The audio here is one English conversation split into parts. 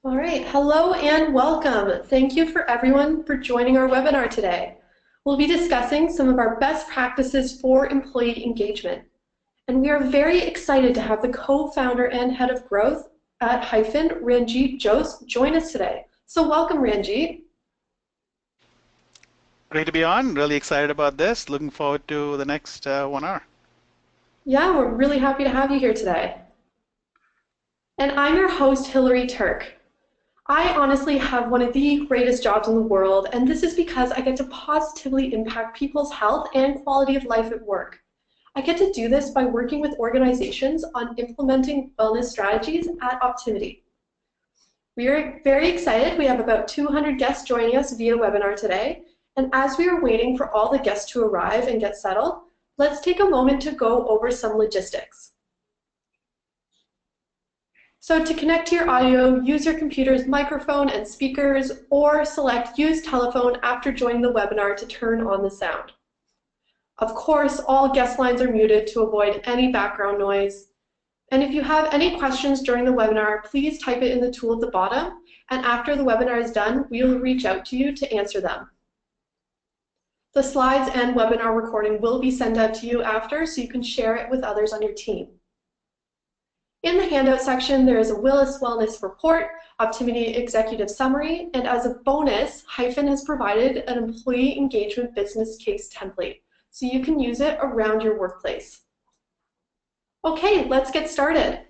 All right, hello and welcome. Thank you for everyone for joining our webinar today. We'll be discussing some of our best practices for employee engagement. And we are very excited to have the co-founder and head of growth at Hyphen, Ranjit Jose, join us today. So welcome, Ranjit. Great to be on. Really excited about this. Looking forward to the next 1 hour. Yeah, we're really happy to have you here today. And I'm your host, Hilary Turk. I honestly have one of the greatest jobs in the world, and this is because I get to positively impact people's health and quality of life at work. I get to do this by working with organizations on implementing wellness strategies at Optimity. We are very excited. We have about 200 guests joining us via webinar today, and as we are waiting for all the guests to arrive and get settled, let's take a moment to go over some logistics. So to connect to your audio, use your computer's microphone and speakers, or select Use Telephone after joining the webinar to turn on the sound. Of course, all guest lines are muted to avoid any background noise. And if you have any questions during the webinar, please type it in the tool at the bottom, and after the webinar is done, we will reach out to you to answer them. The slides and webinar recording will be sent out to you after, so you can share it with others on your team. In the handout section, there is a Willis Wellness Report, Optimity Executive Summary, and as a bonus, Hyphen has provided an employee engagement business case template, so you can use it around your workplace. Okay, let's get started.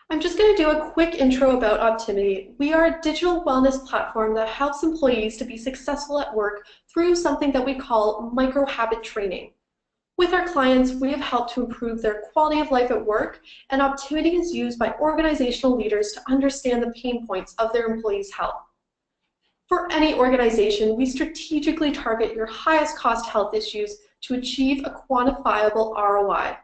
I'm just going to do a quick intro about Optimity. We are a digital wellness platform that helps employees to be successful at work through something that we call micro-habit training. With our clients, we have helped to improve their quality of life at work, and Optimity is used by organizational leaders to understand the pain points of their employees' health. For any organization, we strategically target your highest cost health issues to achieve a quantifiable ROI.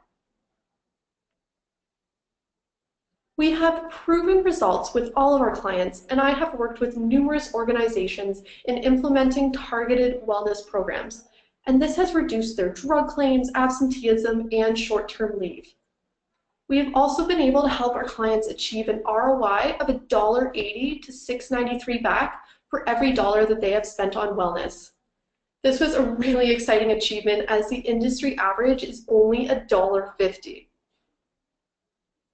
We have proven results with all of our clients, and I have worked with numerous organizations in implementing targeted wellness programs, and this has reduced their drug claims, absenteeism, and short-term leave. We have also been able to help our clients achieve an ROI of $1.80 to $6.93 back for every dollar that they have spent on wellness. This was a really exciting achievement, as the industry average is only $1.50.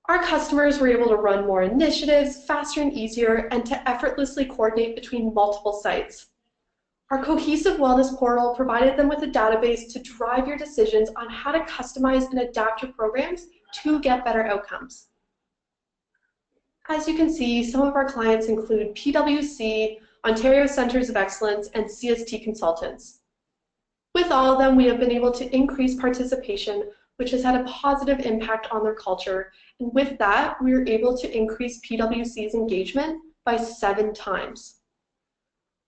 Our customers were able to run more initiatives faster and easier, and to effortlessly coordinate between multiple sites. Our cohesive wellness portal provided them with a database to drive your decisions on how to customize and adapt your programs to get better outcomes. As you can see, some of our clients include PwC, Ontario Centres of Excellence, and CST Consultants. With all of them, we have been able to increase participation, which has had a positive impact on their culture, and with that, we were able to increase PwC's engagement by 7 times.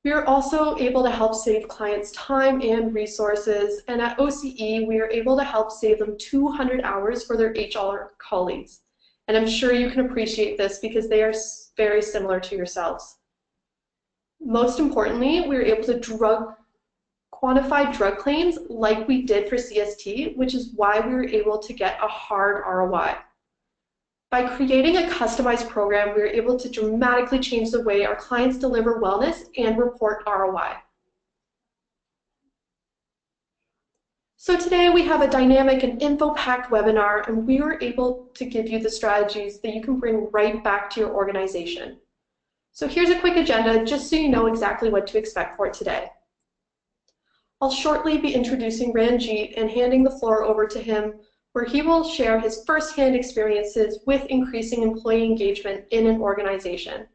We are also able to help save clients time and resources, and at OCE, we are able to help save them 200 hours for their HR colleagues. And I'm sure you can appreciate this because they are very similar to yourselves. Most importantly, we were able to quantify drug claims like we did for CST, which is why we were able to get a hard ROI. By creating a customized program, we were able to dramatically change the way our clients deliver wellness and report ROI. So today we have a dynamic and info-packed webinar, and we were able to give you the strategies that you can bring right back to your organization. So here's a quick agenda just so you know exactly what to expect for today. I'll shortly be introducing Ranjit and handing the floor over to him, where he will share his first-hand experiences with increasing employee engagement in an organization.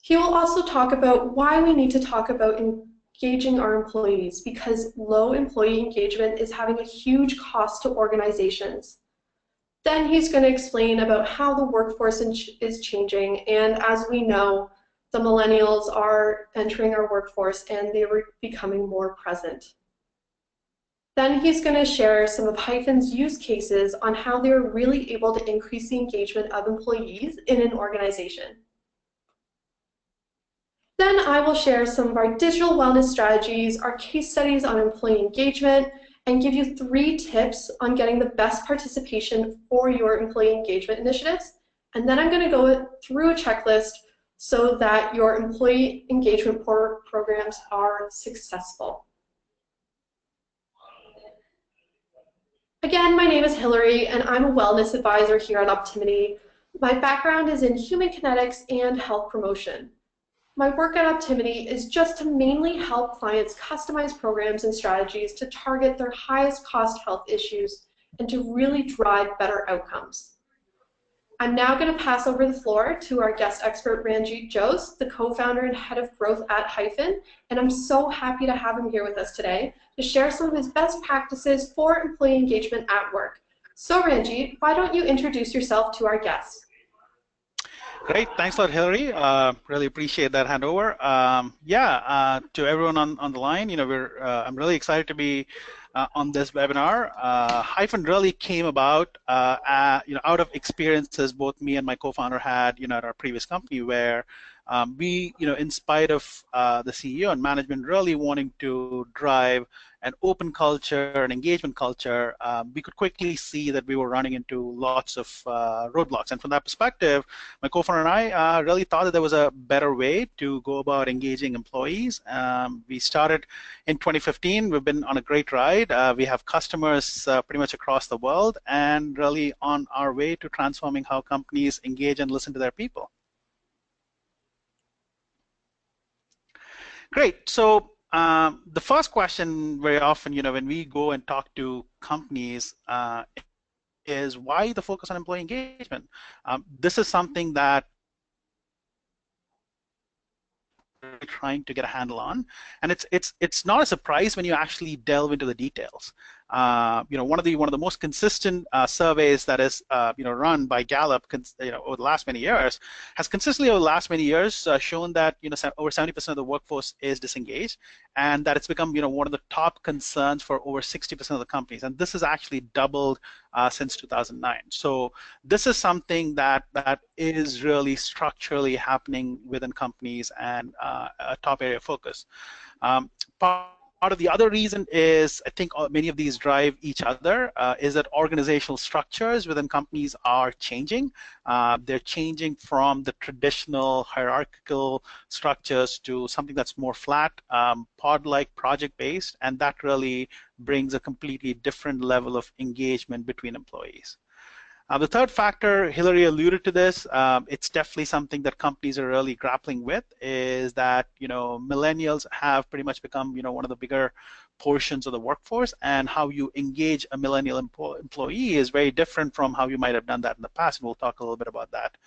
He will also talk about why we need to talk about engaging our employees, because low employee engagement is having a huge cost to organizations. Then he's going to explain about how the workforce is changing, and as we know, the millennials are entering our workforce and they are becoming more present. Then he's going to share some of Hyphen's use cases on how they're really able to increase the engagement of employees in an organization. Then I will share some of our digital wellness strategies, our case studies on employee engagement, and give you 3 tips on getting the best participation for your employee engagement initiatives. And then I'm going to go through a checklist so that your employee engagement programs are successful. Again, my name is Hilary, and I'm a wellness advisor here at Optimity. My background is in human kinetics and health promotion. My work at Optimity is just to mainly help clients customize programs and strategies to target their highest cost health issues and to really drive better outcomes. I'm now going to pass over the floor to our guest expert, Ranjit Jose, the co-founder and head of growth at Hyphen, and I'm so happy to have him here with us today to share some of his best practices for employee engagement at work. So Ranjit, why don't you introduce yourself to our guests? Great, thanks a lot, Hilary. Really appreciate that handover. To everyone on the line, I'm really excited to be on this webinar. Hyphen really came about, out of experiences both me and my co-founder had, at our previous company, where we, in spite of the CEO and management really wanting to drive an open culture, an engagement culture, we could quickly see that we were running into lots of roadblocks. And from that perspective, my co-founder and I really thought that there was a better way to go about engaging employees. We started in 2015. We've been on a great ride. We have customers pretty much across the world and really on our way to transforming how companies engage and listen to their people. Great. So the first question very often, when we go and talk to companies is why the focus on employee engagement? This is something that we're trying to get a handle on, and it's not a surprise when you actually delve into the details. One of the most consistent surveys that is run by Gallup, over the last many years, has consistently over the last many years shown that over 70% of the workforce is disengaged, and that it's become one of the top concerns for over 60% of the companies, and this has actually doubled since 2009. So this is something that is really structurally happening within companies and a top area of focus. Part of the other reason is, I think many of these drive each other, is that organizational structures within companies are changing. They're changing from the traditional hierarchical structures to something that's more flat, pod-like, project-based, and that really brings a completely different level of engagement between employees. The third factor, Hilary alluded to this, it's definitely something that companies are really grappling with, is that millennials have pretty much become one of the bigger portions of the workforce, and how you engage a millennial employee is very different from how you might have done that in the past, and we'll talk a little bit about that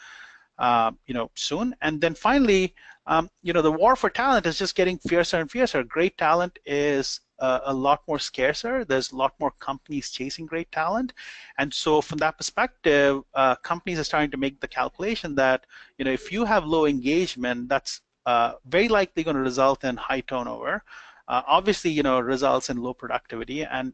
soon. And then finally, the war for talent is just getting fiercer and fiercer. Great talent is a lot more scarcer. There's a lot more companies chasing great talent, and so from that perspective, companies are starting to make the calculation that if you have low engagement, that's very likely going to result in high turnover. Obviously, results in low productivity, and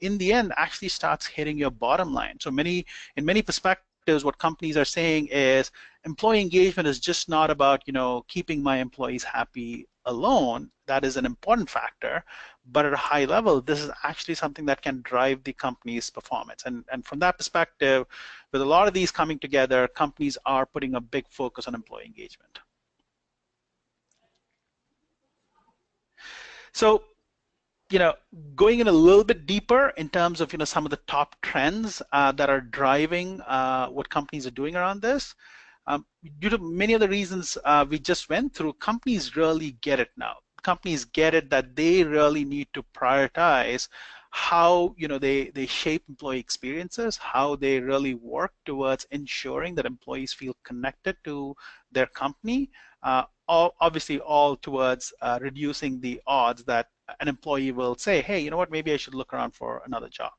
in the end, actually starts hitting your bottom line. So in many perspectives, what companies are saying is employee engagement is just not about keeping my employees happy alone. That is an important factor, but at a high level, this is actually something that can drive the company's performance. And from that perspective, with a lot of these coming together, companies are putting a big focus on employee engagement. So, going in a little bit deeper in terms of some of the top trends that are driving what companies are doing around this. Due to many of the reasons we just went through, companies really get it now. Companies get it that they really need to prioritize how they shape employee experiences, how they really work towards ensuring that employees feel connected to their company, obviously all towards reducing the odds that an employee will say, hey, you know what, maybe I should look around for another job.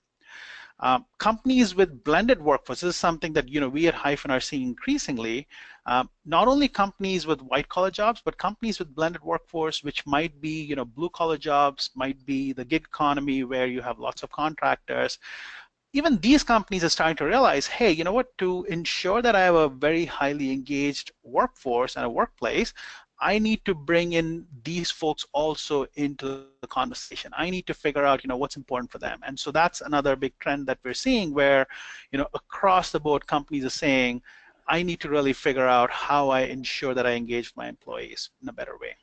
Companies with blended workforce, this is something that we at Hyphen are seeing increasingly. Not only companies with white-collar jobs, but companies with blended workforce, which might be blue-collar jobs, might be the gig economy where you have lots of contractors. Even these companies are starting to realize, hey, you know what? To ensure that I have a very highly engaged workforce and a workplace, I need to bring in these folks also into the conversation. I need to figure out, what's important for them. And so that's another big trend that we're seeing where, across the board, companies are saying, I need to really figure out how I ensure that I engage with my employees in a better way.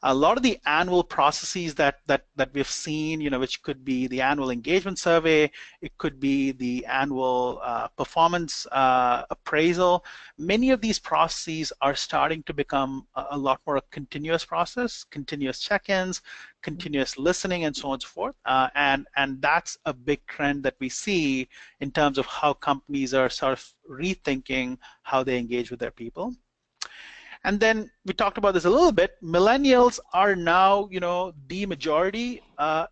A lot of the annual processes that we've seen, which could be the annual engagement survey, it could be the annual performance appraisal. Many of these processes are starting to become a lot more a continuous process, continuous check-ins, continuous listening, and so on and so forth. And that's a big trend that we see in terms of how companies are sort of rethinking how they engage with their people. And then we talked about this a little bit. Millennials are now, the majority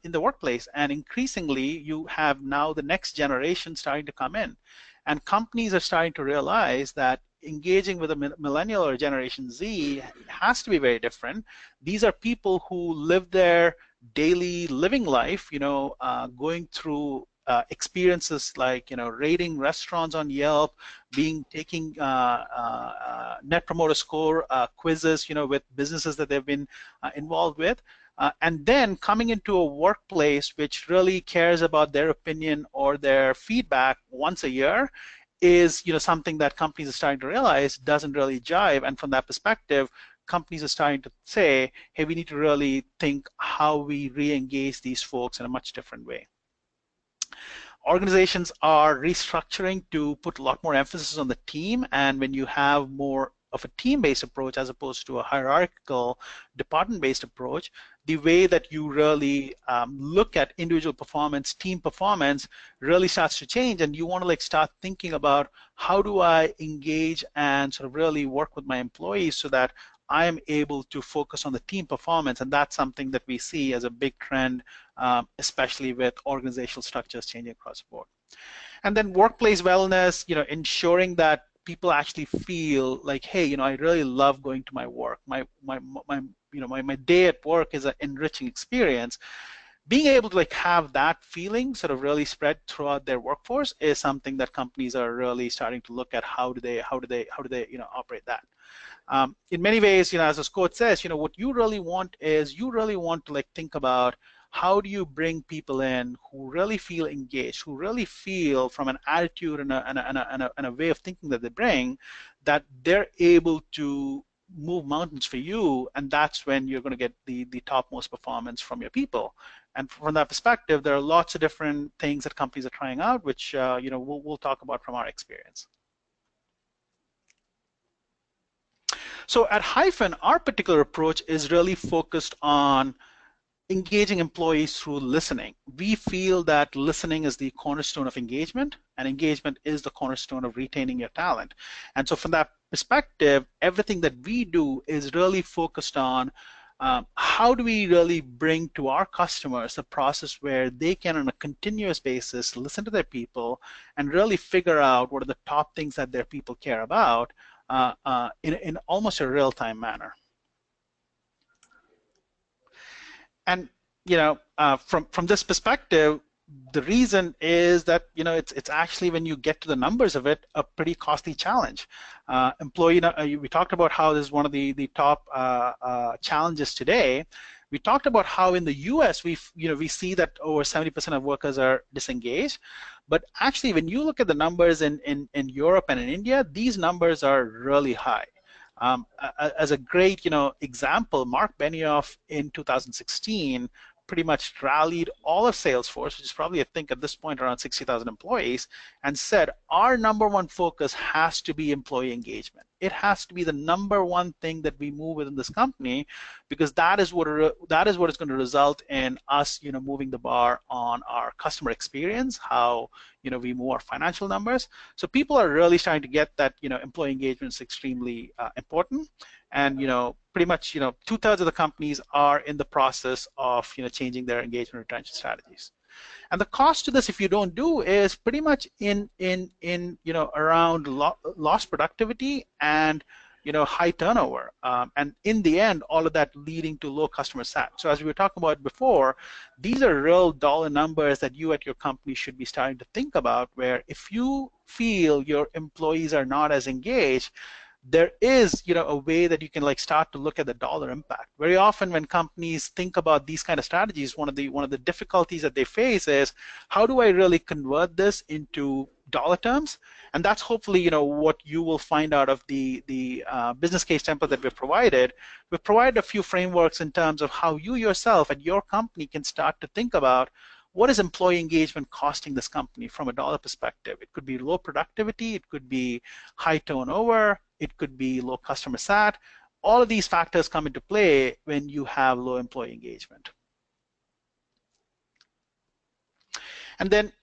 in the workplace, and increasingly, you have now the next generation starting to come in, and companies are starting to realize that engaging with a millennial or Generation Z has to be very different. These are people who live their daily living life, going through experiences like rating restaurants on Yelp, taking net promoter score quizzes with businesses that they've been involved with, and then coming into a workplace which really cares about their opinion or their feedback once a year is something that companies are starting to realize doesn't really jive. And from that perspective, companies are starting to say, hey, we need to really think how we re-engage these folks in a much different way. Organizations are restructuring to put a lot more emphasis on the team, and when you have more of a team-based approach as opposed to a hierarchical department-based approach, the way that you really look at individual performance, team performance, really starts to change, and you want to start thinking about how do I engage and sort of really work with my employees so that I am able to focus on the team performance. And that's something that we see as a big trend, especially with organizational structures changing across the board. And then workplace wellness, ensuring that people actually feel like, hey, I really love going to my work. My day at work is an enriching experience. Being able to have that feeling sort of really spread throughout their workforce is something that companies are really starting to look at. How do they operate that? In many ways, as this quote says, what you really want is to think about how do you bring people in who really feel engaged, who really feel from an attitude and a way of thinking that they bring, that they're able to move mountains for you, and that's when you're going to get the topmost performance from your people. And from that perspective, there are lots of different things that companies are trying out, which we'll talk about from our experience. So at Hyphen, our particular approach is really focused on engaging employees through listening. We feel that listening is the cornerstone of engagement, and engagement is the cornerstone of retaining your talent. And so from that perspective, everything that we do is really focused on how do we really bring to our customers a process where they can, on a continuous basis, listen to their people and really figure out what are the top things that their people care about in almost a real-time manner. And from this perspective, the reason is that it's actually, when you get to the numbers of it, a pretty costly challenge. We talked about how this is one of the top challenges today. We talked about how in the U.S. we see that over 70% of workers are disengaged, but actually when you look at the numbers in Europe and in India, these numbers are really high. As a great example, Mark Benioff in 2016 pretty much rallied all of Salesforce, which is probably, I think, at this point around 60,000 employees, and said our number one focus has to be employee engagement. It has to be the number one thing that we move within this company, because that is what is going to result in us moving the bar on our customer experience, how we move our financial numbers. So people are really starting to get that employee engagement is extremely important. And pretty much 2/3 of the companies are in the process of changing their engagement retention strategies. And the cost to this, if you don't do, is pretty much in around lost productivity and high turnover. And in the end, all of that leading to low customer sat. So as we were talking about before, these are real dollar numbers that you at your company should be starting to think about, where if you feel your employees are not as engaged, there is, a way that you can like start to look at the dollar impact. Very often when companies think about these kind of strategies, one of the difficulties that they face is, how do I really convert this into dollar terms? And that's hopefully, what you will find out of the business case template that we've provided. We've provided a few frameworks in terms of how you yourself at your company can start to think about, what is employee engagement costing this company from a dollar perspective? It could be low productivity, it could be high turnover, it could be low customer sat. All of these factors come into play when you have low employee engagement. And then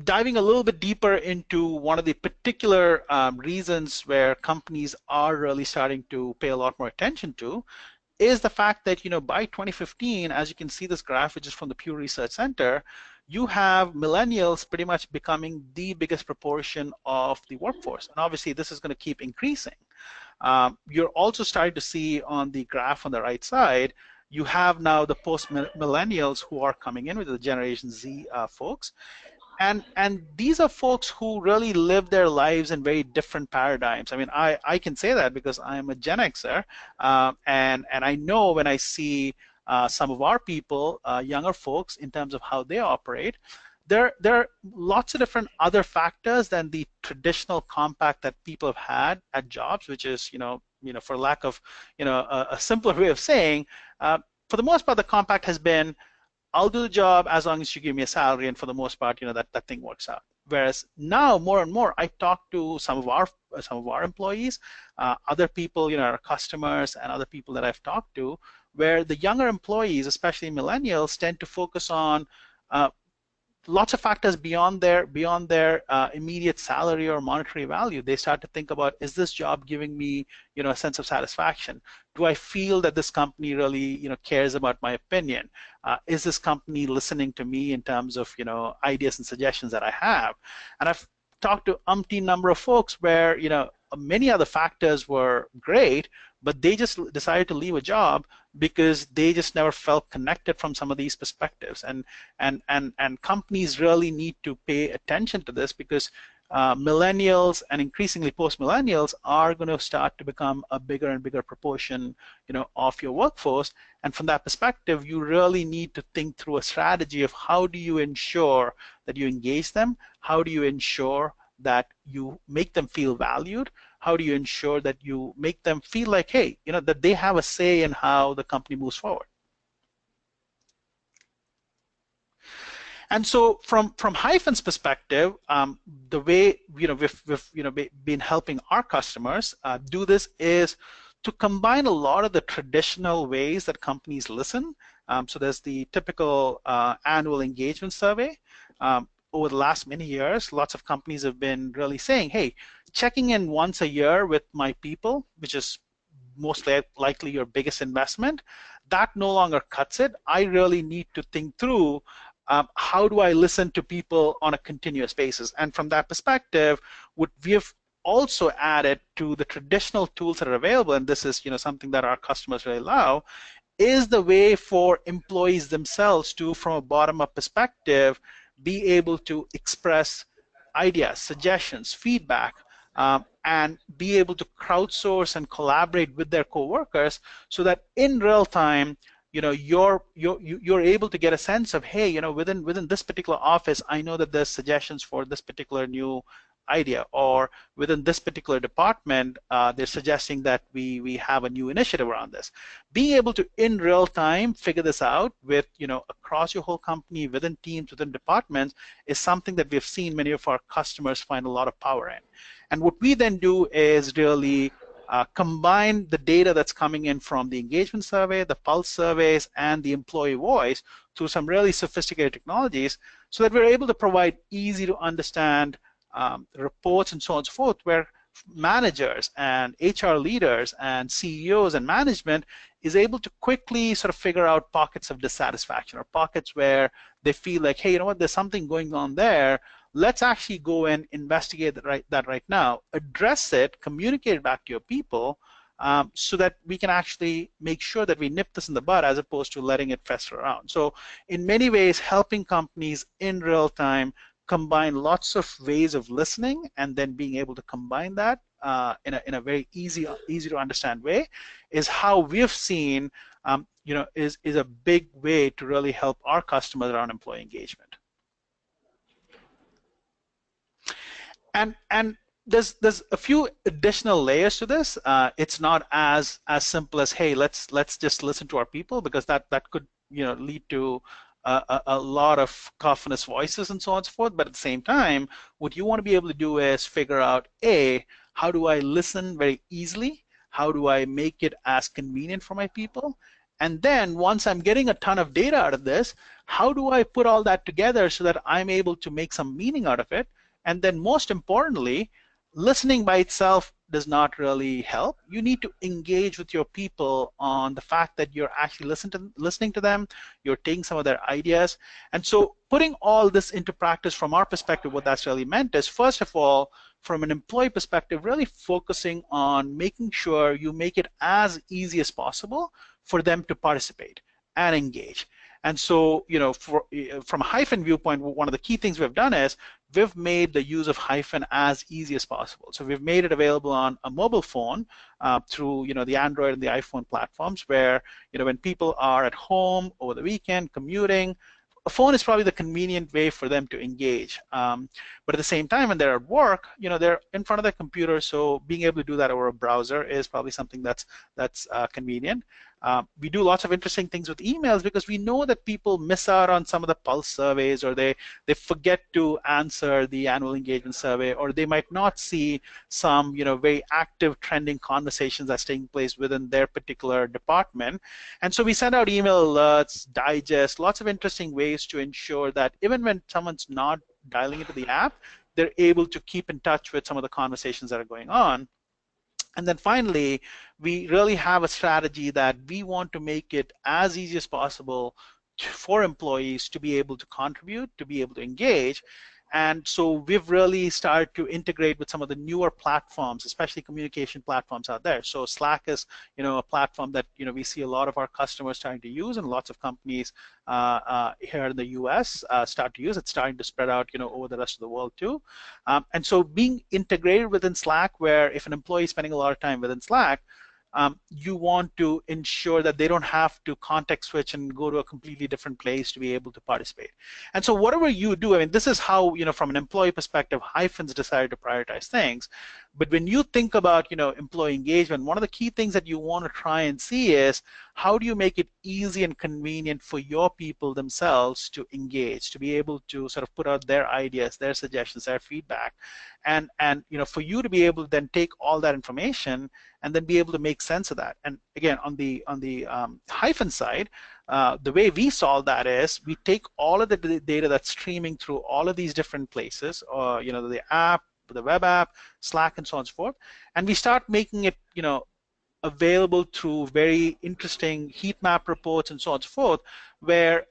diving a little bit deeper into one of the particular reasons where companies are really starting to pay a lot more attention to is the fact that, by 2015, as you can see this graph, which is from the Pew Research Center, you have millennials pretty much becoming the biggest proportion of the workforce. And obviously, this is going to keep increasing. You're also starting to see on the graph on the right side, you have now the post-millennials who are coming in with the Generation Z folks. And these are folks who really live their lives in very different paradigms. I mean, I can say that because I'm a Gen Xer, and I know when I see some of our people, younger folks, in terms of how they operate, there are lots of different other factors than the traditional compact that people have had at jobs, which is, for lack of, a simpler way of saying, for the most part, the compact has been, I'll do the job as long as you give me a salary, and for the most part, that thing works out. Whereas now, more and more, I talk to some of our employees, other people, our customers, and other people that I've talked to, where the younger employees, especially millennials, tend to focus on lots of factors beyond their immediate salary or monetary value. They start to think about, is this job giving me a sense of satisfaction? Do I feel that this company really cares about my opinion? Is this company listening to me in terms of ideas and suggestions that I have? And I've talked to umpteen number of folks where many other factors were great, but they just decided to leave a job because they just never felt connected from some of these perspectives. And companies really need to pay attention to this, because millennials and increasingly post-millennials are going to start to become a bigger and bigger proportion, of your workforce. And from that perspective, you really need to think through a strategy of how do you ensure that you engage them? How do you ensure that you make them feel valued? How do you ensure that you make them feel like, hey, that they have a say in how the company moves forward? And so from Hyphen's perspective, the way we've been helping our customers do this is to combine a lot of the traditional ways that companies listen. So there's the typical annual engagement survey. Over the last many years, lots of companies have been really saying, hey, checking in once a year with my people, which is most likely your biggest investment, that no longer cuts it. I really need to think through, how do I listen to people on a continuous basis? And from that perspective, what we have also added to the traditional tools that are available, and this is something that our customers really love, is the way for employees themselves to, from a bottom-up perspective, be able to express ideas, suggestions, feedback, and be able to crowdsource and collaborate with their coworkers, so that in real time, you're able to get a sense of, hey, within this particular office, I know that there's suggestions for this particular new idea, or within this particular department, they're suggesting that we have a new initiative around this. Being able to in real time figure this out with across your whole company, within teams, within departments, is something that we've seen many of our customers find a lot of power in. And what we then do is really combine the data that's coming in from the engagement survey, the pulse surveys, and the employee voice through some really sophisticated technologies, so that we're able to provide easy to understand reports and so on and so forth, where managers and HR leaders and CEOs and management is able to quickly sort of figure out pockets of dissatisfaction, or pockets where they feel like, hey, there's something going on there. Let's actually go and investigate that right now, address it, communicate it back to your people, so that we can actually make sure that we nip this in the bud, as opposed to letting it fester around. So in many ways, helping companies in real time combine lots of ways of listening, and then being able to combine that in a very easy to understand way is how we've seen is a big way to really help our customers around employee engagement. And there's a few additional layers to this. It's not as simple as, hey, let's just listen to our people, because that could lead to a lot of cacophonous voices and so on and so forth. But at the same time, what you want to be able to do is figure out, how do I listen very easily? How do I make it as convenient for my people? And then once I'm getting a ton of data out of this, how do I put all that together so that I'm able to make some meaning out of it? And then most importantly, listening by itself does not really help. You need to engage with your people on the fact that you're actually listening to them, you're taking some of their ideas. And so putting all this into practice from our perspective, what that's really meant is, first of all, from an employee perspective, really focusing on making sure you make it as easy as possible for them to participate and engage. And so, from a Hyphen viewpoint, one of the key things we've done is we've made the use of Hyphen as easy as possible. So we've made it available on a mobile phone through, the Android and the iPhone platforms, where, when people are at home over the weekend commuting, a phone is probably the convenient way for them to engage. But at the same time, when they're at work, they're in front of their computer, so being able to do that over a browser is probably something that's convenient. We do lots of interesting things with emails, because we know that people miss out on some of the pulse surveys, or they forget to answer the annual engagement survey, or they might not see some very active trending conversations that's taking place within their particular department. And so we send out email alerts, digest, lots of interesting ways to ensure that even when someone's not dialing into the app, they're able to keep in touch with some of the conversations that are going on. And then finally, we really have a strategy that we want to make it as easy as possible for employees to be able to contribute, to be able to engage. And so we've really started to integrate with some of the newer platforms, especially communication platforms out there. So Slack is, a platform that we see a lot of our customers starting to use, and lots of companies here in the U.S. Start to use. It's starting to spread out, over the rest of the world too. And so being integrated within Slack, where if an employee is spending a lot of time within Slack, you want to ensure that they don't have to context switch and go to a completely different place to be able to participate. And so whatever you do, I mean, this is how, from an employee perspective, Hyphen's decided to prioritize things. But when you think about, employee engagement, one of the key things that you want to try and see is, how do you make it easy and convenient for your people themselves to engage, to be able to sort of put out their ideas, their suggestions, their feedback, and for you to be able to then take all that information and then be able to make sense of that. And again, on the Hyphen side, the way we solve that is we take all of the data that's streaming through all of these different places, or the app, the web app, Slack, and so on and so forth, and we start making it available through very interesting heat map reports and so on and so forth, where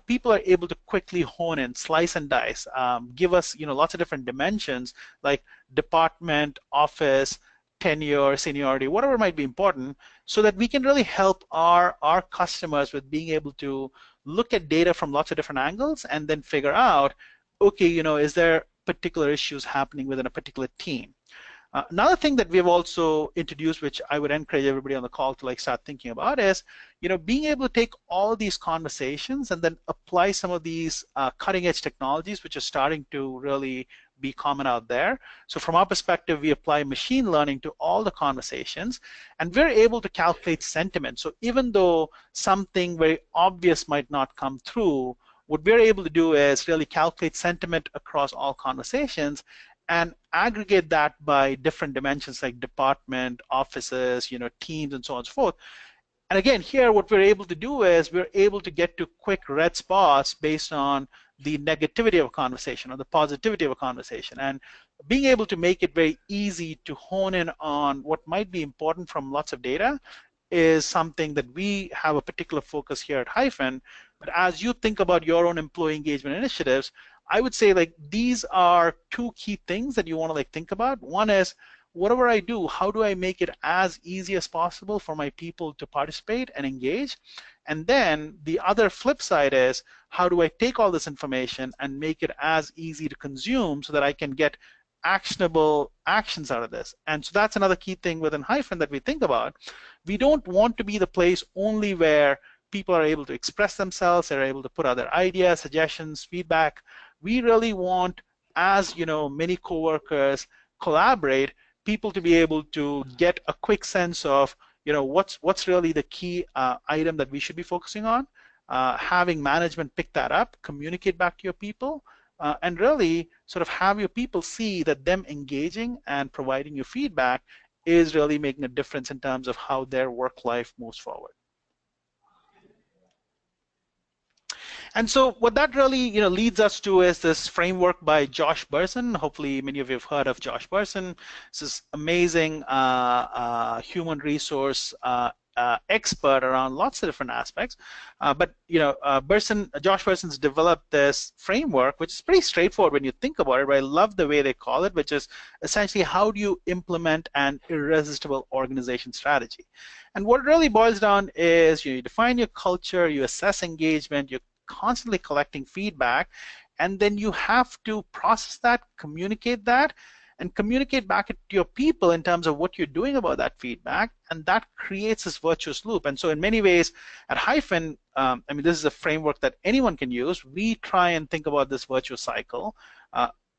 people are able to quickly hone in, slice and dice, give us lots of different dimensions like department, office, tenure, seniority, whatever might be important, so that we can really help our customers with being able to look at data from lots of different angles and then figure out, okay, is there particular issues happening within a particular team. Another thing that we've also introduced, which I would encourage everybody on the call to start thinking about, is being able to take all these conversations and then apply some of these cutting-edge technologies, which are starting to really be common out there. So from our perspective, we apply machine learning to all the conversations, and we're able to calculate sentiment. So even though something very obvious might not come through, what we're able to do is really calculate sentiment across all conversations and aggregate that by different dimensions like department, offices, teams, and so on and so forth. And again, here what we're able to do is we're able to get to quick red spots based on the negativity of a conversation or the positivity of a conversation, and being able to make it very easy to hone in on what might be important from lots of data is something that we have a particular focus here at Hyphen. But as you think about your own employee engagement initiatives, I would say these are two key things that you want to think about. One is, whatever I do, how do I make it as easy as possible for my people to participate and engage? And then the other flip side is, how do I take all this information and make it as easy to consume so that I can get actionable actions out of this. And so that's another key thing within Hyphen that we think about. We don't want to be the place only where people are able to express themselves, they're able to put out their ideas, suggestions, feedback. We really want, as many coworkers collaborate, people to be able to get a quick sense of what's really the key item that we should be focusing on. Having management pick that up, communicate back to your people, and really sort of have your people see that them engaging and providing you feedback is really making a difference in terms of how their work life moves forward. And so what that really leads us to is this framework by Josh Bersin. Hopefully many of you have heard of Josh Bersin. This is amazing human resource expert around lots of different aspects. But Josh Bersin's developed this framework, which is pretty straightforward when you think about it. But I love the way they call it, which is essentially how do you implement an irresistible organization strategy. And what it really boils down is you define your culture, you assess engagement, you constantly collecting feedback, and then you have to process that, communicate that, and communicate back to your people in terms of what you're doing about that feedback, and that creates this virtuous loop. And so in many ways at Hyphen, this is a framework that anyone can use. We try and think about this virtuous cycle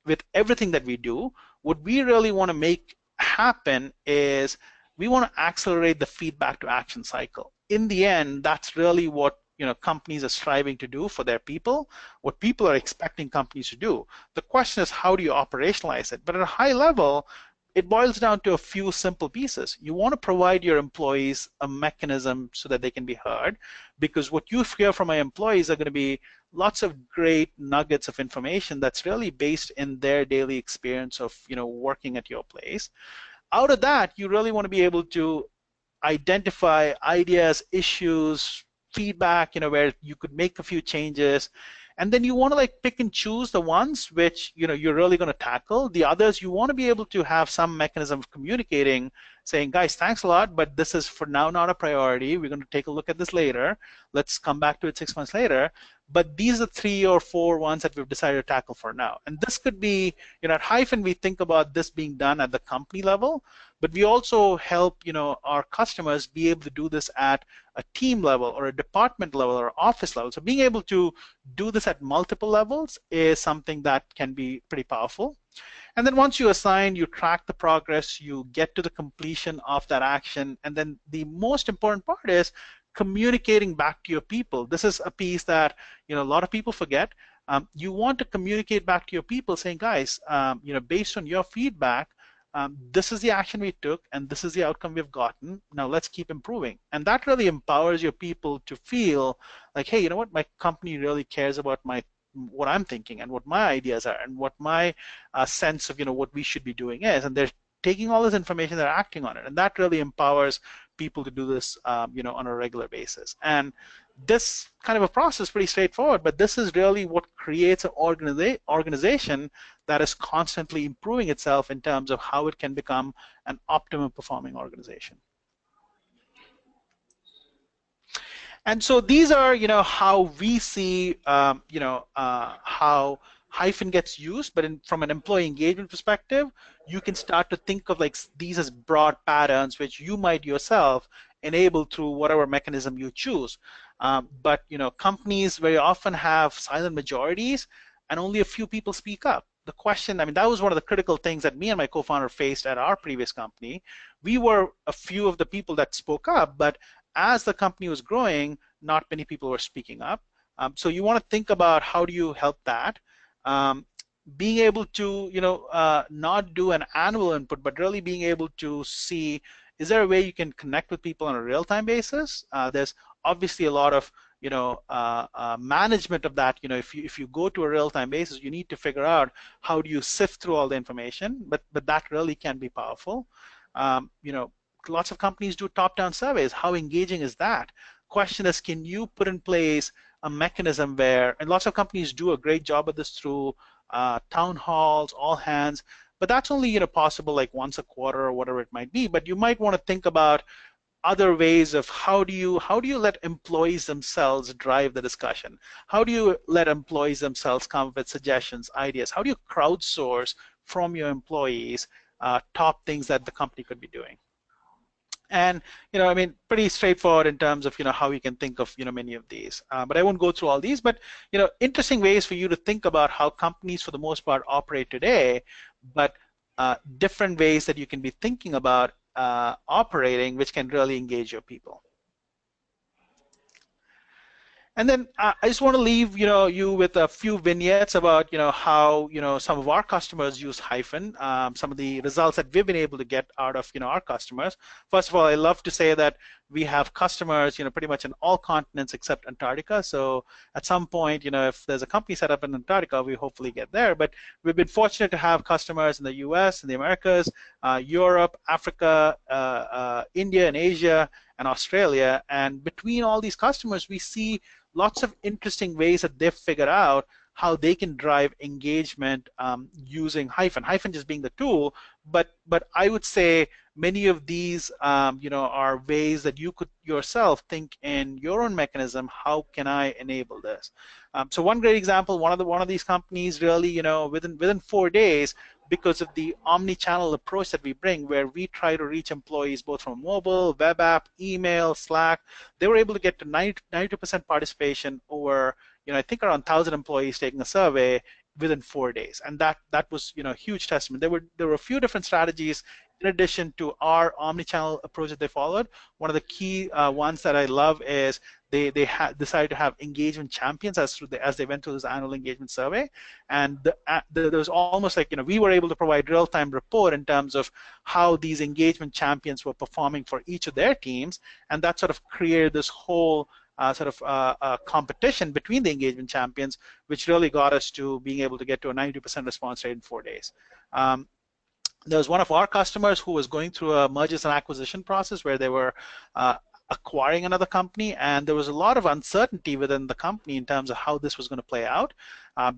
with everything that we do. What we really want to make happen is we want to accelerate the feedback to action cycle. In the end, that's really what companies are striving to do for their people, what people are expecting companies to do. The question is, how do you operationalize it? But at a high level, it boils down to a few simple pieces. You want to provide your employees a mechanism so that they can be heard, because what you hear from my employees are going to be lots of great nuggets of information that's really based in their daily experience of working at your place. Out of that, you really want to be able to identify ideas, issues, feedback, where you could make a few changes, and then you want to pick and choose the ones which you're really going to tackle. The others you want to be able to have some mechanism of communicating, saying, guys, thanks a lot, but this is for now not a priority. We're going to take a look at this later. Let's come back to it 6 months later. But these are 3 or 4 ones that we've decided to tackle for now. And this could be, at Hyphen, we think about this being done at the company level, but we also help, our customers be able to do this at a team level or a department level or office level. So being able to do this at multiple levels is something that can be pretty powerful. And then once you assign, you track the progress, you get to the completion of that action, and then the most important part is communicating back to your people. This is a piece that a lot of people forget. You want to communicate back to your people, saying, guys, based on your feedback, this is the action we took, and this is the outcome we've gotten. Now let's keep improving. And that really empowers your people to feel like, hey, what, my company really cares about what I'm thinking and what my ideas are and what my sense of what we should be doing is, and they're taking all this information, they're acting on it, and that really empowers people to do this on a regular basis. And this kind of a process is pretty straightforward, but this is really what creates an organization that is constantly improving itself in terms of how it can become an optimum performing organization. And so these are, how we see, how Hyphen gets used, but from an employee engagement perspective, you can start to think of these as broad patterns which you might yourself enable through whatever mechanism you choose. But companies very often have silent majorities and only a few people speak up. The question, that was one of the critical things that me and my co-founder faced at our previous company. We were a few of the people that spoke up, but as the company was growing, not many people were speaking up. So you want to think about how do you help that. Being able to, not do an annual input, but really being able to see, is there a way you can connect with people on a real-time basis? There's obviously a lot of, management of that. If you go to a real-time basis, you need to figure out how do you sift through all the information, but that really can be powerful. Lots of companies do top-down surveys. How engaging is that? Question is, can you put in place a mechanism where, and lots of companies do a great job of this through town halls, all hands, but that's only possible once a quarter or whatever it might be. But you might want to think about other ways of how do you let employees themselves drive the discussion? How do you let employees themselves come up with suggestions, ideas? How do you crowdsource from your employees, top things that the company could be doing. And I mean, pretty straightforward in terms of how you can think of many of these. But I won't go through all these. But interesting ways for you to think about how companies, for the most part, operate today. But different ways that you can be thinking about operating, which can really engage your people. And then I just want to leave you with a few vignettes about how some of our customers use Hyphen, some of the results that we've been able to get out of our customers. First of all, I love to say that we have customers pretty much in all continents except Antarctica. So at some point, if there's a company set up in Antarctica, we hopefully get there. But we've been fortunate to have customers in the US, in the Americas, Europe, Africa, India, and Asia, and Australia. And between all these customers, we see lots of interesting ways that they've figured out how they can drive engagement using Hyphen. Hyphen just being the tool, but I would say many of these are ways that you could yourself think in your own mechanism. How can I enable this? So one great example, one of these companies really within 4 days, because of the omni-channel approach that we bring, where we try to reach employees both from mobile, web app, email, Slack, they were able to get to 92% participation over, I think around 1,000 employees taking a survey within 4 days, and that was a huge testament. There were a few different strategies in addition to our omni-channel approach that they followed. One of the key ones that I love is they decided to have engagement champions as they went through this annual engagement survey, and there was almost like we were able to provide real-time report in terms of how these engagement champions were performing for each of their teams, and that sort of created this whole competition between the engagement champions, which really got us to being able to get to a 92% response rate in 4 days. There was one of our customers who was going through a mergers and acquisition process where they were acquiring another company, and there was a lot of uncertainty within the company in terms of how this was going to play out.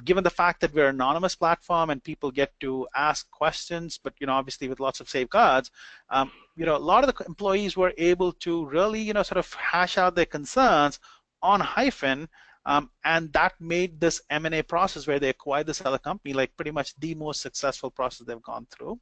Given the fact that we're an anonymous platform and people get to ask questions, but obviously with lots of safeguards, a lot of the employees were able to really sort of hash out their concerns on Hyphen, and that made this M&A process where they acquired this other company like pretty much the most successful process they've gone through.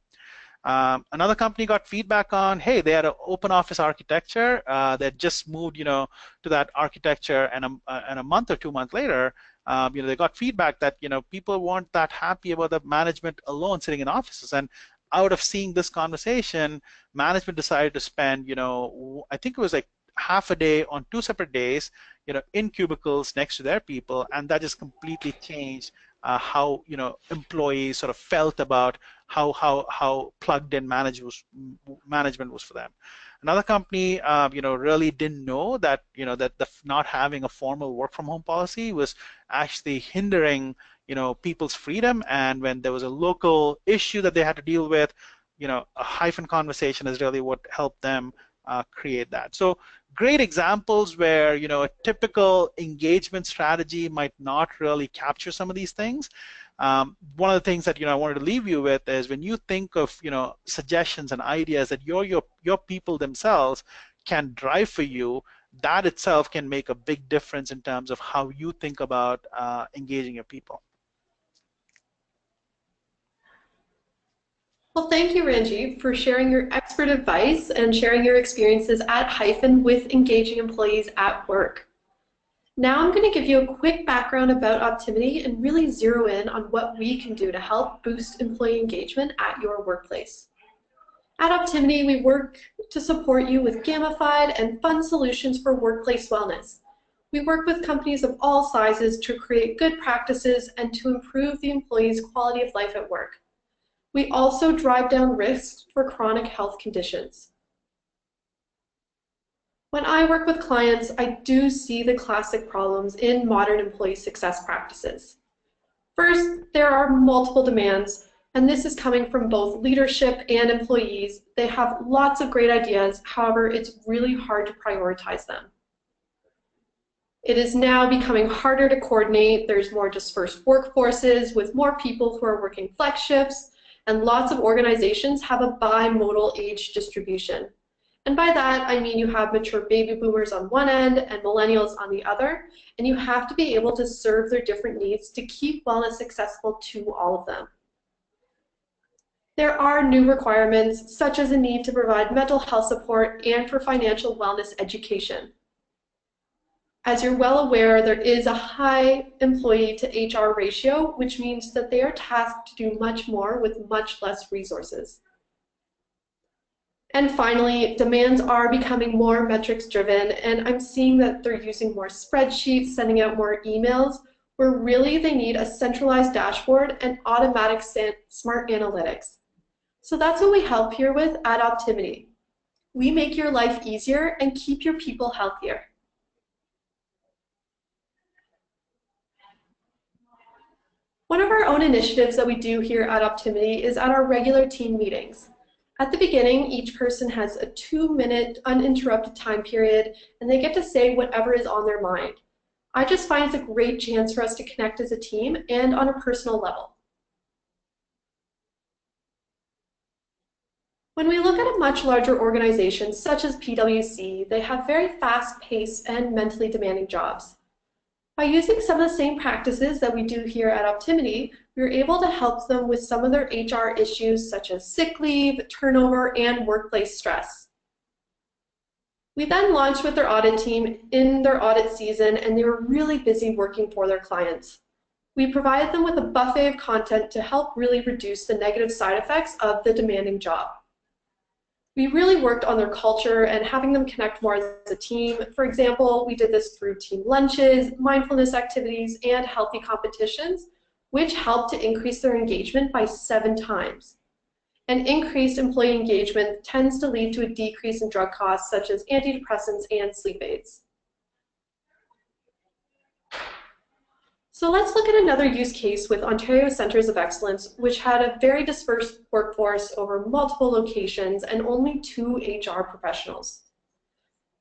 Another company got feedback on, hey, they had an open office architecture. They had just moved, to that architecture, and a month or 2 months later, they got feedback that people weren't that happy about the management alone sitting in offices. And out of seeing this conversation, management decided to spend, I think it was like half a day on 2 separate days, in cubicles next to their people, and that just completely changed how employees sort of felt about how plugged in management was for them. Another company, really didn't know that that not having a formal work from home policy was actually hindering people's freedom, and when there was a local issue that they had to deal with, a Hyphen conversation is really what helped them create that. So great examples where a typical engagement strategy might not really capture some of these things. One of the things that I wanted to leave you with is when you think of suggestions and ideas that your people themselves can drive for you, that itself can make a big difference in terms of how you think about engaging your people. Well, thank you, Ranjit, for sharing your expert advice and sharing your experiences at Hyphen with engaging employees at work. Now I'm going to give you a quick background about Optimity and really zero in on what we can do to help boost employee engagement at your workplace. At Optimity, we work to support you with gamified and fun solutions for workplace wellness. We work with companies of all sizes to create good practices and to improve the employee's quality of life at work. We also drive down risks for chronic health conditions. When I work with clients, I do see the classic problems in modern employee success practices. First, there are multiple demands, and this is coming from both leadership and employees. They have lots of great ideas, however, it's really hard to prioritize them. It is now becoming harder to coordinate. There's more dispersed workforces with more people who are working flex shifts, and lots of organizations have a bimodal age distribution. And by that, I mean you have mature baby boomers on one end and millennials on the other, and you have to be able to serve their different needs to keep wellness accessible to all of them. There are new requirements, such as a need to provide mental health support and for financial wellness education. As you're well aware, there is a high employee to HR ratio, which means that they are tasked to do much more with much less resources. And finally, demands are becoming more metrics driven, and I'm seeing that they're using more spreadsheets, sending out more emails, where really they need a centralized dashboard and automatic smart analytics. So that's what we help here with at Optimity. We make your life easier and keep your people healthier. One of our own initiatives that we do here at Optimity is at our regular team meetings. At the beginning, each person has a 2-minute uninterrupted time period, and they get to say whatever is on their mind. I just find it's a great chance for us to connect as a team and on a personal level. When we look at a much larger organization, such as PwC, they have very fast-paced and mentally demanding jobs. By using some of the same practices that we do here at Optimity, we were able to help them with some of their HR issues such as sick leave, turnover, and workplace stress. We then launched with their audit team in their audit season, and they were really busy working for their clients. We provided them with a buffet of content to help really reduce the negative side effects of the demanding job. We really worked on their culture and having them connect more as a team. For example, we did this through team lunches, mindfulness activities, and healthy competitions, which helped to increase their engagement by 7 times. And increased employee engagement tends to lead to a decrease in drug costs such as antidepressants and sleep aids. So let's look at another use case with Ontario Centres of Excellence, which had a very dispersed workforce over multiple locations and only 2 HR professionals.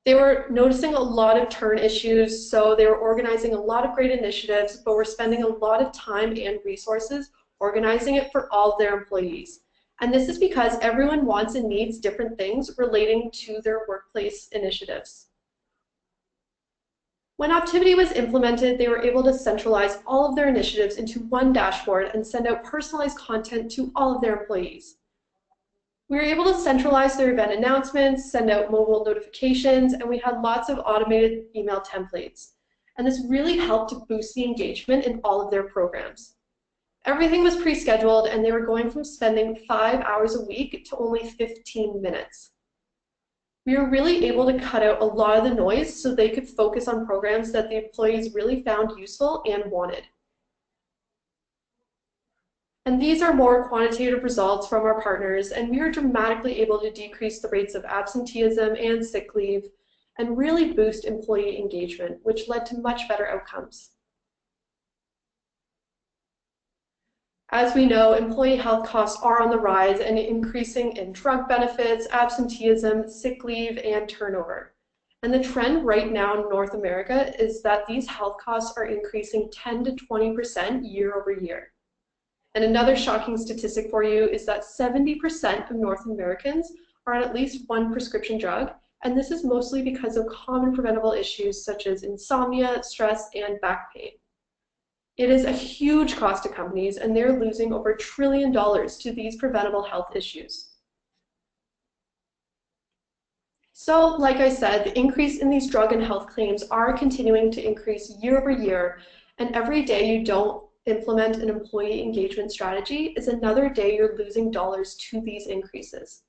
They were noticing a lot of turn issues, so they were organizing a lot of great initiatives, but were spending a lot of time and resources organizing it for all of their employees. And this is because everyone wants and needs different things relating to their workplace initiatives. When Optimity was implemented, they were able to centralize all of their initiatives into one dashboard and send out personalized content to all of their employees. We were able to centralize their event announcements, send out mobile notifications, and we had lots of automated email templates. And this really helped to boost the engagement in all of their programs. Everything was pre-scheduled, and they were going from spending 5 hours a week to only 15 minutes. We were really able to cut out a lot of the noise so they could focus on programs that the employees really found useful and wanted. And these are more quantitative results from our partners, and we were dramatically able to decrease the rates of absenteeism and sick leave and really boost employee engagement, which led to much better outcomes. As we know, employee health costs are on the rise and increasing in drug benefits, absenteeism, sick leave, and turnover. And the trend right now in North America is that these health costs are increasing 10 to 20% year over year. And another shocking statistic for you is that 70% of North Americans are on at least one prescription drug, and this is mostly because of common preventable issues such as insomnia, stress, and back pain. It is a huge cost to companies, and they're losing over $1 trillion to these preventable health issues. So, like I said, the increase in these drug and health claims are continuing to increase year over year, and every day you don't implement an employee engagement strategy is another day you're losing dollars to these increases.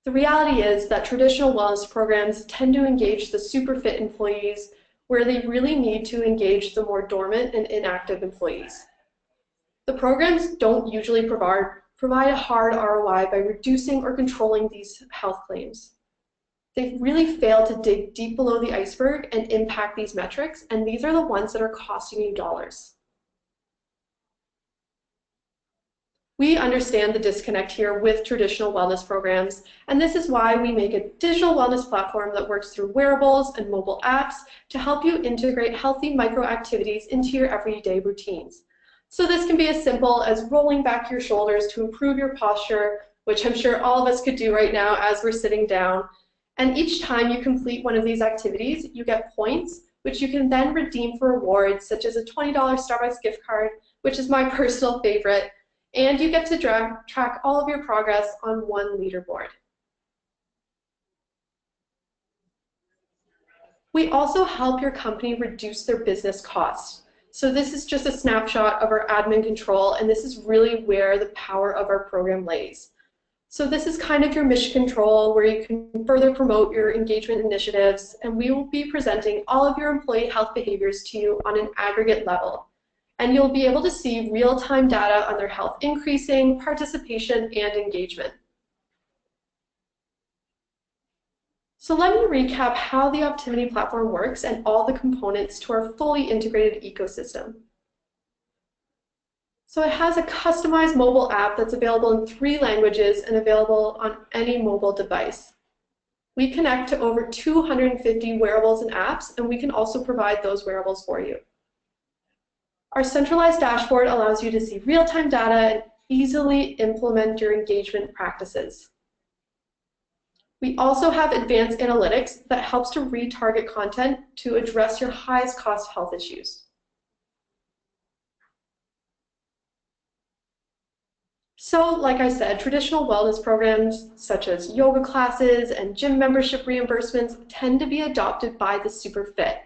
The reality is that traditional wellness programs tend to engage the super fit employees, where they really need to engage the more dormant and inactive employees. The programs don't usually provide a hard ROI by reducing or controlling these health claims. They really fail to dig deep below the iceberg and impact these metrics, and these are the ones that are costing you dollars. We understand the disconnect here with traditional wellness programs, and this is why we make a digital wellness platform that works through wearables and mobile apps to help you integrate healthy micro activities into your everyday routines. So this can be as simple as rolling back your shoulders to improve your posture, which I'm sure all of us could do right now as we're sitting down. And each time you complete one of these activities, you get points, which you can then redeem for rewards such as a $20 Starbucks gift card, which is my personal favorite, and you get to track all of your progress on one leaderboard. We also help your company reduce their business costs. So this is just a snapshot of our admin control, and this is really where the power of our program lays. So this is kind of your mission control where you can further promote your engagement initiatives, and we will be presenting all of your employee health behaviors to you on an aggregate level. And you'll be able to see real-time data on their health increasing, participation, and engagement. So let me recap how the Optimity platform works and all the components to our fully integrated ecosystem. So it has a customized mobile app that's available in 3 languages and available on any mobile device. We connect to over 250 wearables and apps, and we can also provide those wearables for you. Our centralized dashboard allows you to see real-time data and easily implement your engagement practices. We also have advanced analytics that helps to retarget content to address your highest cost health issues. So, like I said, traditional wellness programs such as yoga classes and gym membership reimbursements tend to be adopted by the super fit.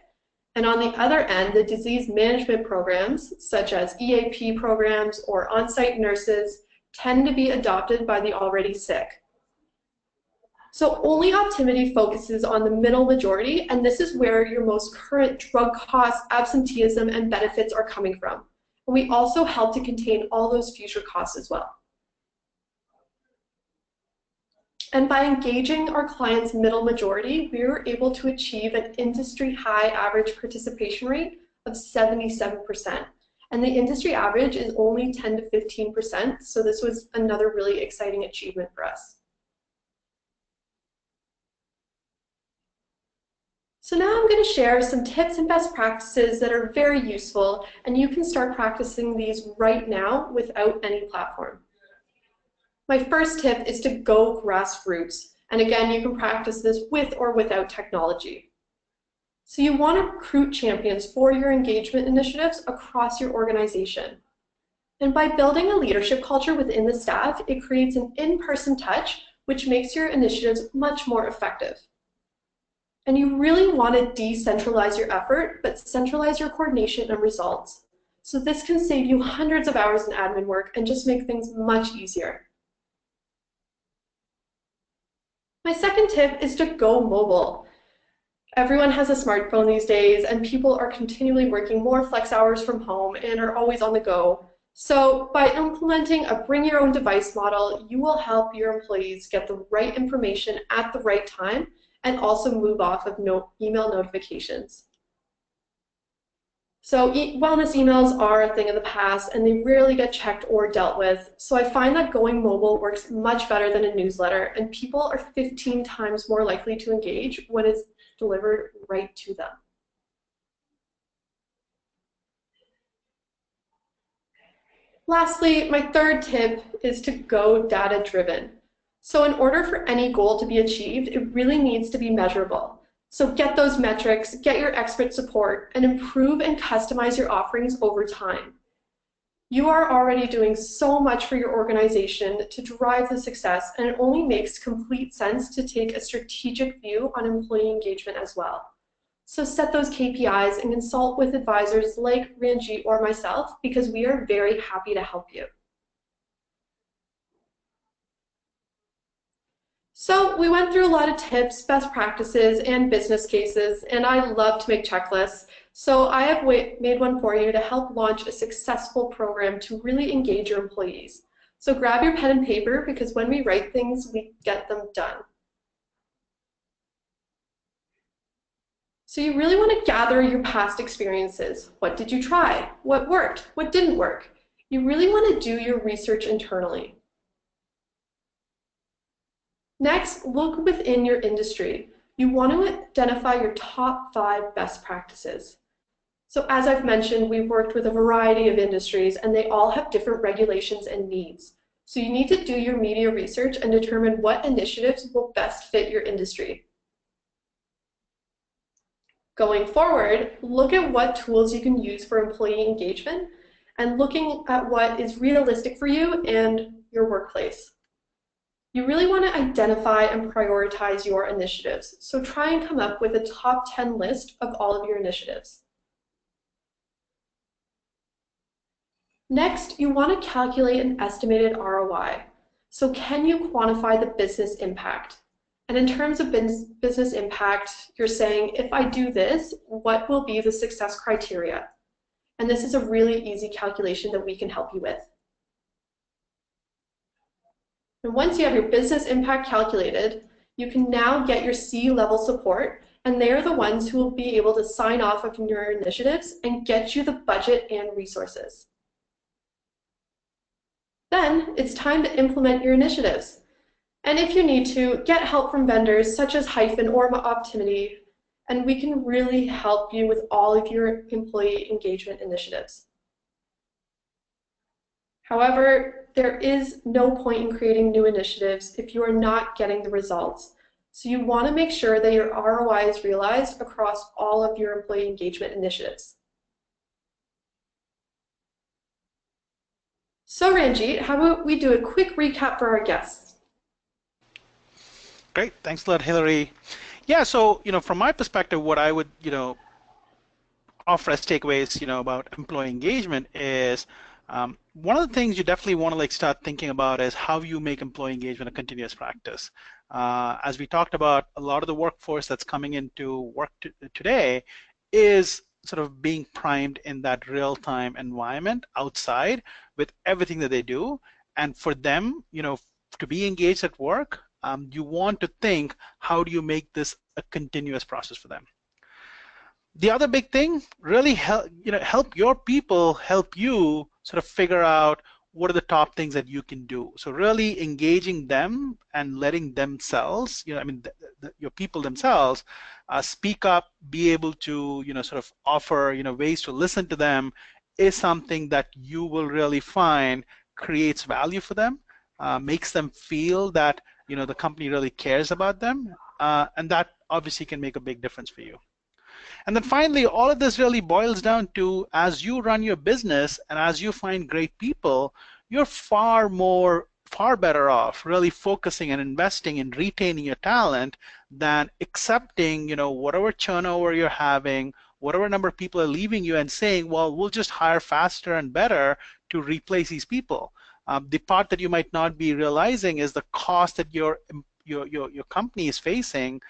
And on the other end, the disease management programs such as EAP programs or on-site nurses tend to be adopted by the already sick. So only Optimity focuses on the middle majority, and this is where your most current drug costs, absenteeism, and benefits are coming from. And we also help to contain all those future costs as well. And by engaging our clients' middle majority, we were able to achieve an industry-high average participation rate of 77%. And the industry average is only 10 to 15%, so this was another really exciting achievement for us. So now I'm going to share some tips and best practices that are very useful, and you can start practicing these right now without any platform. My first tip is to go grassroots, and again, you can practice this with or without technology. So you want to recruit champions for your engagement initiatives across your organization. And by building a leadership culture within the staff, it creates an in-person touch, which makes your initiatives much more effective. And you really want to decentralize your effort, but centralize your coordination and results. So this can save you hundreds of hours in admin work and just make things much easier. My second tip is to go mobile. Everyone has a smartphone these days, and people are continually working more flex hours from home and are always on the go. So by implementing a bring your own device model, you will help your employees get the right information at the right time and also move off of email notifications. So wellness emails are a thing of the past, and they rarely get checked or dealt with. So I find that going mobile works much better than a newsletter, and people are 15 times more likely to engage when it's delivered right to them. Lastly, my third tip is to go data-driven. So in order for any goal to be achieved, it really needs to be measurable. So get those metrics, get your expert support, and improve and customize your offerings over time. You are already doing so much for your organization to drive the success, and it only makes complete sense to take a strategic view on employee engagement as well. So set those KPIs and consult with advisors like Ranjit or myself, because we are very happy to help you. So we went through a lot of tips, best practices, and business cases, and I love to make checklists. So I have made one for you to help launch a successful program to really engage your employees. So grab your pen and paper, because when we write things, we get them done. So you really want to gather your past experiences. What did you try? What worked? What didn't work? You really want to do your research internally. Next, look within your industry. You want to identify your top 5 best practices. So as I've mentioned, we've worked with a variety of industries, and they all have different regulations and needs. So you need to do your media research and determine what initiatives will best fit your industry. Going forward, look at what tools you can use for employee engagement, and looking at what is realistic for you and your workplace. You really want to identify and prioritize your initiatives, so try and come up with a top 10 list of all of your initiatives. Next, you want to calculate an estimated ROI. So can you quantify the business impact? And in terms of business impact, you're saying, if I do this, what will be the success criteria? And this is a really easy calculation that we can help you with. And once you have your business impact calculated, you can now get your C-level support, and they're the ones who will be able to sign off on your initiatives and get you the budget and resources. Then it's time to implement your initiatives. And if you need to, get help from vendors such as Hyphen or Optimity, and we can really help you with all of your employee engagement initiatives. However, there is no point in creating new initiatives if you are not getting the results. So you want to make sure that your ROI is realized across all of your employee engagement initiatives. So Ranjit, how about we do a quick recap for our guests? Great, thanks a lot, Hilary. Yeah, so from my perspective, what I would offer as takeaways about employee engagement is one of the things you definitely want to start thinking about is how you make employee engagement a continuous practice. As we talked about, a lot of the workforce that's coming into work today is sort of being primed in that real-time environment outside with everything that they do, and for them, to be engaged at work, you want to think, how do you make this a continuous process for them? The other big thing, really help your people help you sort of figure out what are the top things that you can do. So really engaging them and letting themselves, your people themselves, speak up, be able to, sort of offer, ways to listen to them, is something that you will really find creates value for them, makes them feel that, the company really cares about them, and that obviously can make a big difference for you. And then finally, all of this really boils down to, as you run your business and as you find great people, you're far better off really focusing and investing in retaining your talent than accepting, whatever turnover you're having, whatever number of people are leaving you, and saying, well, we'll just hire faster and better to replace these people. The part that you might not be realizing is the cost that your company is facing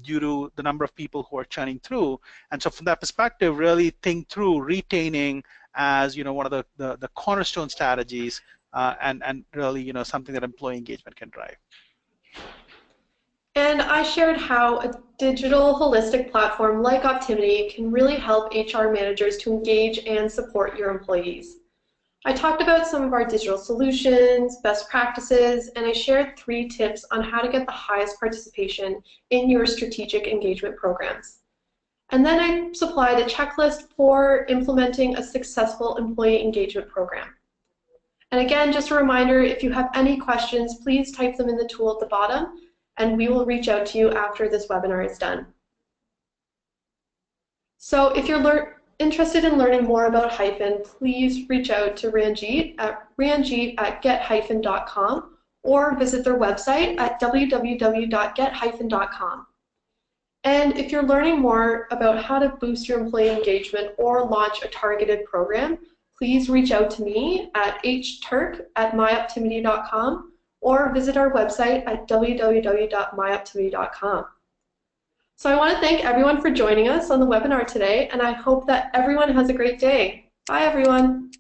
due to the number of people who are churning through. And so from that perspective, really think through retaining as one of the cornerstone strategies, and really something that employee engagement can drive. And I shared how a digital holistic platform like Optimity can really help HR managers to engage and support your employees. I talked about some of our digital solutions, best practices, and I shared 3 tips on how to get the highest participation in your strategic engagement programs. And then I supplied a checklist for implementing a successful employee engagement program. And again, just a reminder, if you have any questions, please type them in the tool at the bottom, and we will reach out to you after this webinar is done. So if you're interested in learning more about Hyphen, please reach out to Ranjit at get-hyphen.com or visit their website at www.get-hyphen.com. And if you're learning more about how to boost your employee engagement or launch a targeted program, please reach out to me at hturk@myoptimity.com or visit our website at www.myoptimity.com. So I want to thank everyone for joining us on the webinar today, and I hope that everyone has a great day. Bye, everyone.